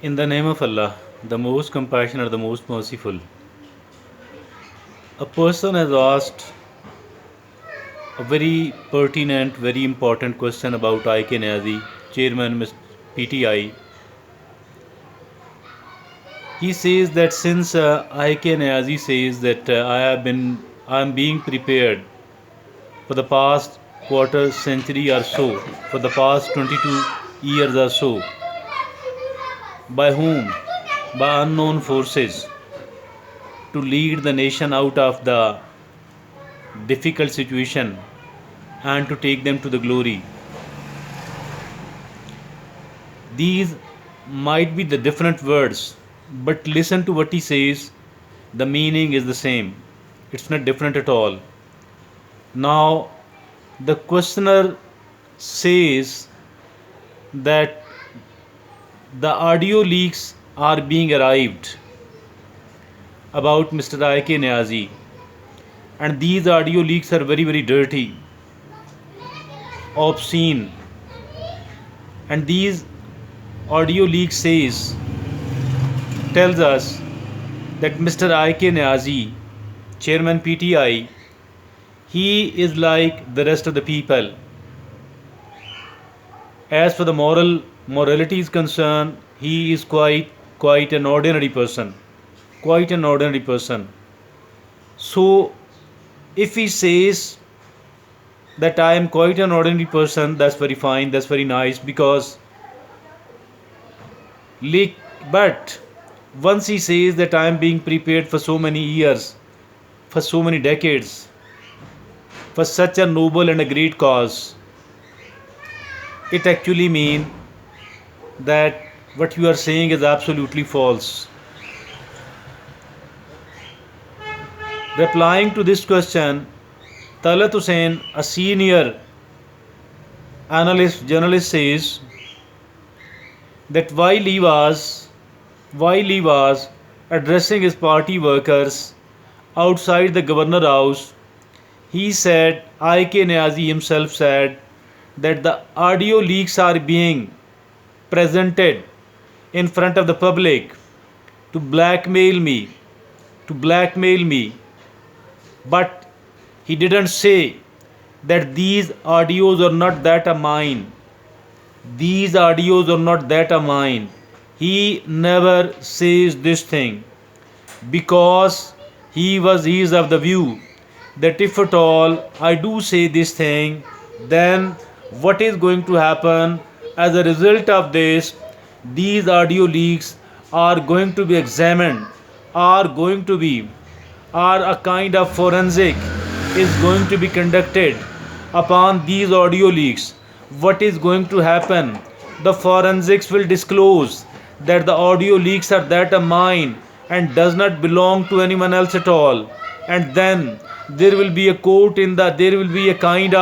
In the name of Allah, the most compassionate, the most merciful. A person has asked a very pertinent, very important question about AKD, Chairman Mr. PTI. He says that since AKD says that I am being prepared for the past quarter century or so, for the past 22 years or so. By whom? By unknown forces to lead the nation out of the difficult situation and to take them to the glory. These might be the different words, but listen to what he says. The meaning is the same, it's not different at all. Now, the questioner says that the audio leaks are being arrived about Mr. I.K. Niazi, and these audio leaks are very, very dirty, obscene, and these audio leaks tells us that Mr. I.K. Niazi, Chairman PTI, he is like the rest of the people. As for the morality is concerned, he is quite an ordinary person, quite an ordinary person. So, if he says that I am quite an ordinary person, that's very fine, that's very nice, because but once he says that I am being prepared for so many years, for so many decades, for such a noble and a great cause, it actually means that what you are saying is absolutely false. Replying to this question, Talat Hussain, a senior journalist, says that while he was addressing his party workers outside the governor house, he said, I.K. Niazi himself said, that the audio leaks are being presented in front of the public to blackmail me, to blackmail me. But he didn't say that these audios are not that of mine. These audios are not that of mine. He never says this thing because he is of the view that if at all I do say this thing, then what is going to happen as a result of this? These audio leaks are going to be examined, are going to be, are a kind of forensic is going to be conducted upon these audio leaks. What is going to happen? The forensics will disclose that the audio leaks are that of mine and does not belong to anyone else at all. And then there will be a court in the there will be a kind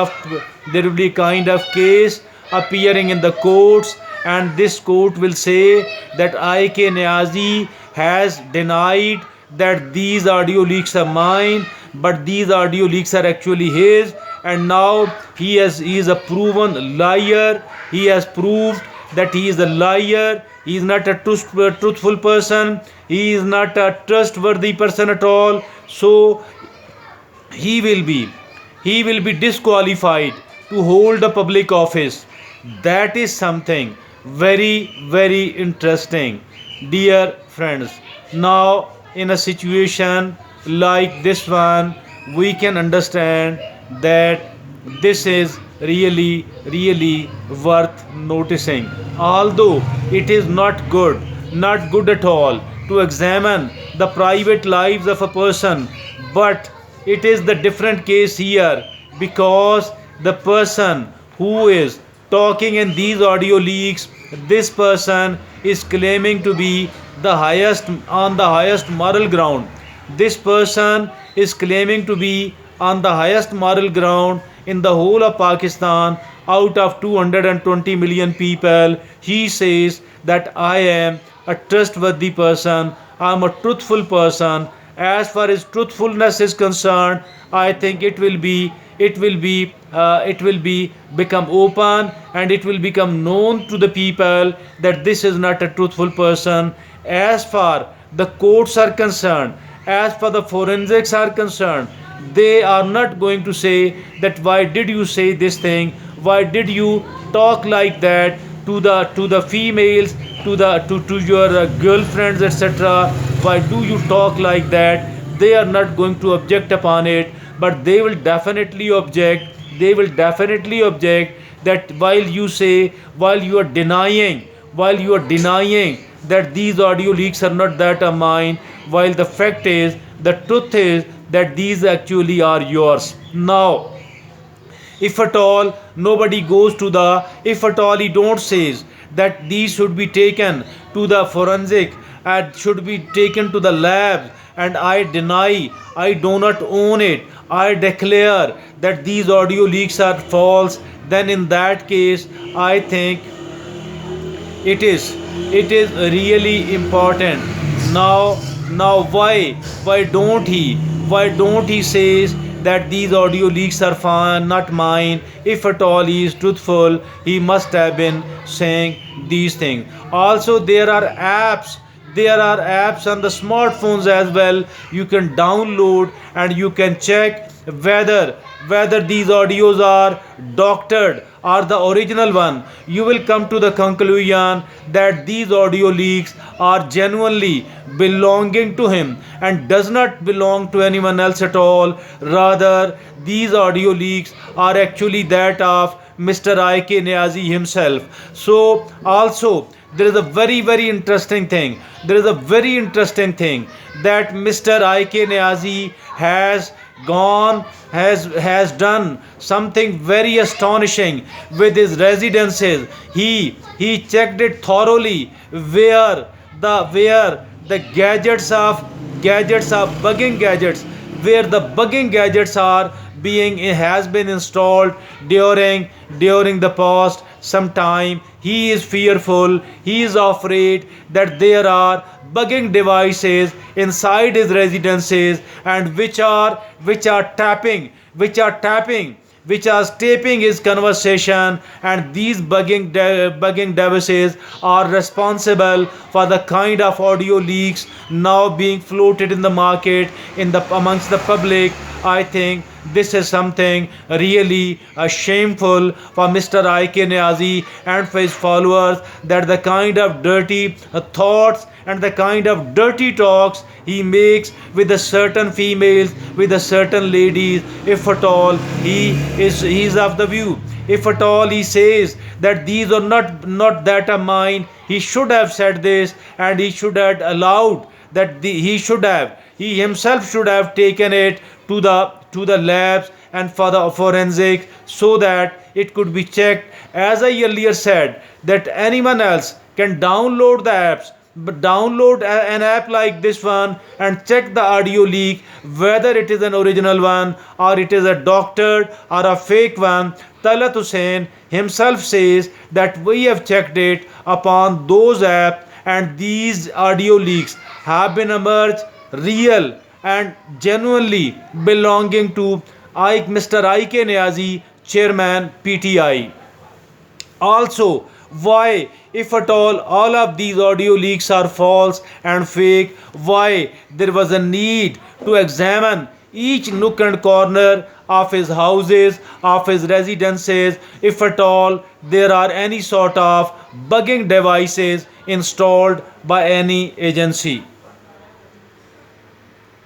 of case appearing in the courts, and this court will say that I.K. Niazi has denied that these audio leaks are mine, but these audio leaks are actually his, and now he is a proven liar. He has proved that he is a liar. He is not a truthful person. He is not a trustworthy person at all. So he will be disqualified to hold a public office. That is something very, very interesting, dear friends. Now, in a situation like this one, we can understand that this is really, really worth noticing. Although it is not good at all to examine the private lives of a person, but it is the different case here, because the person who is talking in these audio leaks, this person is claiming to be the highest moral ground. This person is claiming to be on the highest moral ground in the whole of Pakistan. Out of 220 million people, he says that I am a trustworthy person, I am a truthful person, as far as truthfulness is concerned, I think it will be become open, and it will become known to the people that this is not a truthful person. As far the courts are concerned, as far the forensics are concerned, they are not going to say that why did you say this thing, why did you talk like that to the females, to your girlfriends, etc. Why do you talk like that? They are not going to object upon it, but they will definitely object. They will definitely object that while you are denying that these audio leaks are not that of mine, while the truth is that these actually are yours. Now, if at all nobody goes to the, if at all he don't says that these should be taken to the forensic and should be taken to the lab, and I deny, I do not own it, I declare that these audio leaks are false, then in that case I think it is really important. Now why don't he says that these audio leaks are fine, not mine? If at all he is truthful, he must have been saying these things. Also, there are apps on the smartphones as well. You can download and you can check whether these audios are doctored or the original one. You will come to the conclusion that these audio leaks are genuinely belonging to him and does not belong to anyone else at all. Rather, these audio leaks are actually that of Mr. IK Niazi himself. So also there is a very interesting thing. There is a very interesting thing that Mr. IK Niazi has gone has done something very astonishing with his residences. He checked it thoroughly where the gadgets of bugging gadgets, where the bugging gadgets are being has been installed during the past some time. He is fearful, he is afraid that there are bugging devices inside his residences, and which are taping his conversation, and these bugging devices are responsible for the kind of audio leaks now being floated in the market, in the amongst the public. I think this is something really shameful for Mr. IK Niazi and for his followers, that the kind of dirty thoughts and the kind of dirty talks he makes with the certain females, with the certain ladies. If at all he is of the view, if at all he says that these are not that of mine, he should have said this, and he should have allowed that he himself should have taken it to the labs and for the forensic, so that it could be checked. As I earlier said, that anyone else can download the apps, but download an app like this one and check the audio leak, whether it is an original one or it is a doctored or a fake one. Talat Hussain himself says that we have checked it upon those apps, and these audio leaks have been emerged real and genuinely belonging to Mr. IK Niazi, chairman PTI. Also, why, if at all of these audio leaks are false and fake, why there was a need to examine each nook and corner of his houses, of his residences, if at all there are any sort of bugging devices installed by any agency.